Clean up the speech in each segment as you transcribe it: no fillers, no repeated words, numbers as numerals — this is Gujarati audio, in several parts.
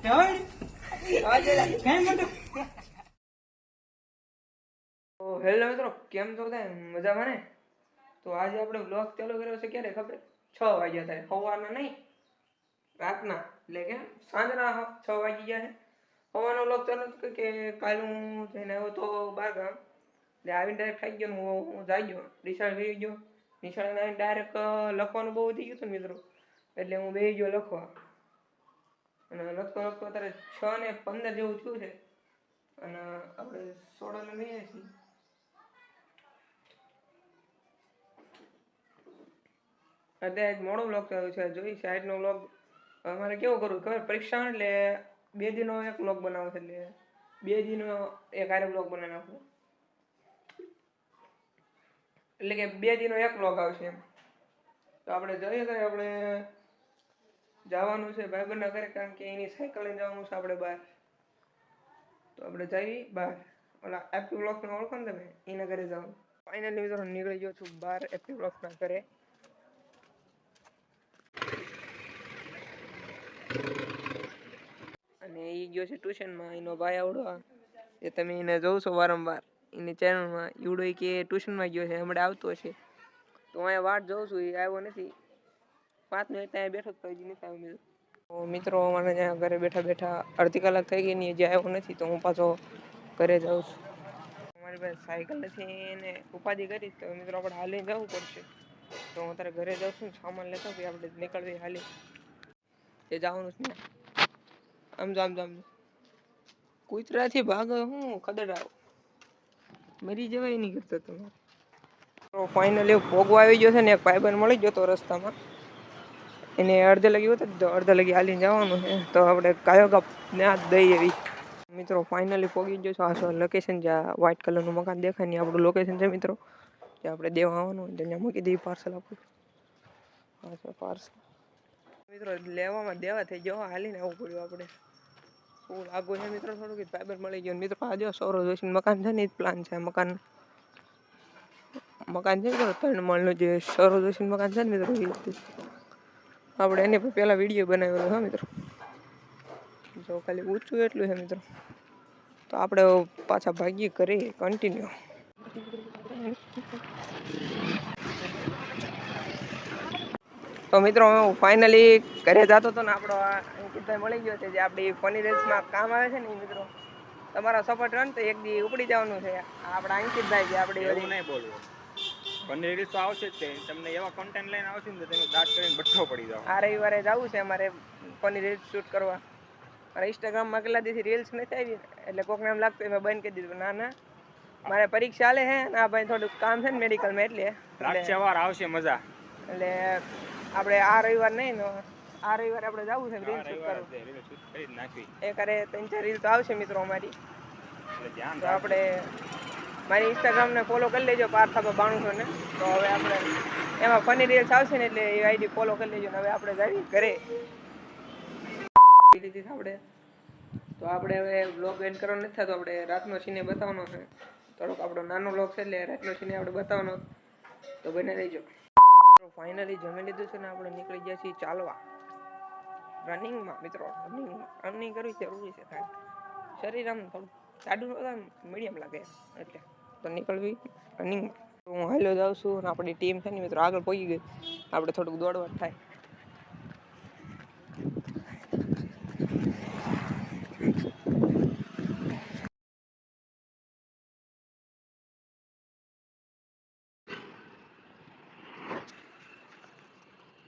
હેલો મિત્રો, કેમ છો બધા? મજામાં ને? તો આજે આપણે બ્લોગ ચાલુ કર્યો છે ક્યારે ખબર? 6 વાગ્યા થાય. સવારના નહીં, રાતના, એટલે કે સાંજના 6 વાગી ગયા છે. સવારનો બ્લોગ ચાલુ કે કાલે હું જઈને આવ્યો તો બહાર ગામ, એટલે આવીને ડાયરેક્ટ ખાઈ ગયો. હું જાઈ ગયો, નિશાળ બેસી ગયો. નિશાળને આવીને ડાયરેક્ટ લખવાનું બહુ વધી ગયું હતું મિત્રો, એટલે હું બેસી ગયો લખવા. અને લખતો અત્યારે 6:15 જેવું થયું છે. અને આપણે સોડા લઈએ છીએ. અત્યારે મોડો બ્લોગ ચાલુ છે. જોઈ સાઈડનો બ્લોગ અમારે કેવું કરવું ખબર? પરીક્ષા એટલે 2 દિનનો એક બ્લોગ બનાવો છે, એટલે 2 દિનનો એક આરે બ્લોગ બનાવી નાખો, એટલે કે 2 દિનનો એક બ્લોગ આવશે એમ. તો આપણે જોઈએ કે આપણે જવાનું છે ભાઈબંધના ઘરે, કારણ કે એની સાયકલ લઈને જવાનું છે આપણે બહાર. તો આપણે જઈએ બહાર, ઓલા એપી બ્લોગને ઓળખો ને તમે, એના ઘરે જવાનું. ફાઇનલી મિત્રો નીકળી ગયો છું બહાર એપી બ્લોગના ઘરે. અને એ ગયો છે ટ્યુશનમાં. એનો ભાઈ આવડો એ તમે એને જોઉં છો વારંવાર એની ચેનલમાં. ઈવડો કે ટ્યુશનમાં ગયો છે, હમણાં આવતો હશે. તો અહીંયા વાટ જોઉં છું, એ આવ્યો નથી. 5 મિનિટ ત્યાં બેઠો તો હજી નથી આવ્યો. તો મિત્રો મને ત્યાં ઘરે બેઠા બેઠા અડધી કલાક થઈ ગઈ ને હજી આવ્યો નથી. તો હું પાછો ઘરે જાઉં છું. અમારી પાસે સાયકલ નથી ને ઉપાધિ કરી, તો મિત્રો આપણે હાલીને જવું પડશે. તો હું અત્યારે ઘરે જાઉં છું, સામાન લેતો પછી આપણે નીકળવી હાલી. એ જવાનું છે ને આમ કૂતરાથી ભાગો, હું ખદડાવ મરી જવાય નહીં કરતો તમારે. તો ફાઇનલી ભોગવા આવી ગયો છે ને. એક ભાઈબંધ મળી ગયો તો રસ્તામાં, એને અડધે લગી હોત તો અડધે લગી હાલીને જવાનું છે. તો આપણે કાયો કાપ ત્યાં જ દઈ એવી. મિત્રો ફાઇનલી પહોંચી ગયો છો. આ લોકેશન જ્યાં વ્હાઇટ કલરનું મકાન દેખાય ને આપણું લોકેશન છે મિત્રો. ત્યાં આપણે દેવા આવવાનું હોય ત્યાં મૂકી દઈએ પાર્સલ આપણું. પાર્સલ મિત્રો લેવામાં દેવા થઈ ગયો, હાલીને આવવું પડ્યું આપણે. શું લાગુ છે મિત્રો થોડુંક? ફાઈબર મળી ગયો મિત્રો. આ જો સૌરવ જોશીનું મકાન છે ને, એ જ પ્લાન છે. મકાન છે મિત્રો 3 માળનું, જે સૌરવ જોશીનું મકાન છે ને મિત્રો, આપણે એની પર પહેલાં વિડીયો બનાવેલો હા મિત્રો. જો ખાલી ઊંચું એટલું છે મિત્રો. તો આપણે પાછા ભાગીએ કરીએ કન્ટિન્યુ. તો મિત્રો હું ફાઇનલી ઘરે જતો હતો ને, આપણો અંકિતભાઈ મળી ગયો છે, જે આપણી ફની રેસમાં કામ આવે છે ને મિત્રો. તમારા સપોર્ટ રન તો એક દી ઉપડી જવાનું છે. આપણા અંકિતભાઈ જે આપણી એવું નહીં બોલવું. ફની રીલ્સ તો આવશે જ તે. તમને એવા કન્ટેન્ટ લઈને આવશે ને તો તમે દાંત કરીને બઠ્ઠો પડી જાવ. આ રવિવારે જવું છે અમારે ફની રીલ્સ શૂટ કરવા. અને ઇન્સ્ટાગ્રામમાં કેટલા દિવસથી રીલ્સ નથી આવી, એટલે કોકને એમ લાગતું મેં બંધ કરી દીધું. ના મારે પરીક્ષા ચાલે છે ને, આ ભાઈ થોડુંક કામ છે ને મેડિકલમાં, એટલે વાર આવશે મજા. એટલે આપણે આ રવિવાર નહીં, આ રવિવારે આપણે જવું છે રીલ્સ શૂટ કરવા. એક અરે 3-4 રીલ તો આવશે મિત્રો અમારી. તો આપણે મારી ઇન્સ્ટાગ્રામને ફોલો કરી લેજો, પાર્થાબા92 ને. તો હવે આપણે એમાં ફની રીલ્સ આવશે ને, એટલે એ આઈડી ફોલો કરી લેજો. હવે આપણે જઈએ ઘરે. આપણે તો આપણે હવે બ્લોગ એન્ડ કરવાનો નથી થતો. આપણે રાતનો સીને બતાવવાનો છે. થોડોક આપણો નાનો બ્લોગ છે, એટલે રાતનો સીને આપણે બતાવવાનો. તો બને રહેજો. ફાઇનલી જમી લીધું છે ને, આપણે નીકળી ગયા છીએ ચાલવા, રનિંગમાં મિત્રો. રનિંગ કરવી જરૂરી છે, કારણ શરીર આમ થોડું જાડું મીડિયમ લાગે એટલે. તો નીકળવી રનિંગમાં. હું હાલ્યો જાઉં છું અને આપણી ટીમ છે ને મિત્રો આગળ પહોંચી ગઈ. આપણે થોડુંક દોડવા થાય.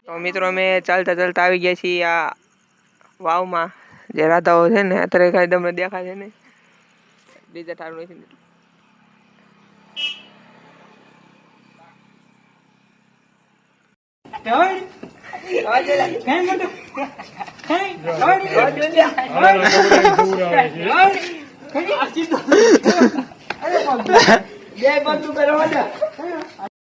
તો મિત્રો અમે ચાલતા આવી ગયા છીએ આ વાવમાં, જે રાધાઓ છે ને. અત્યારે કાંઈ તમને દેખાય છે ને, બીજા ઠારું નથી.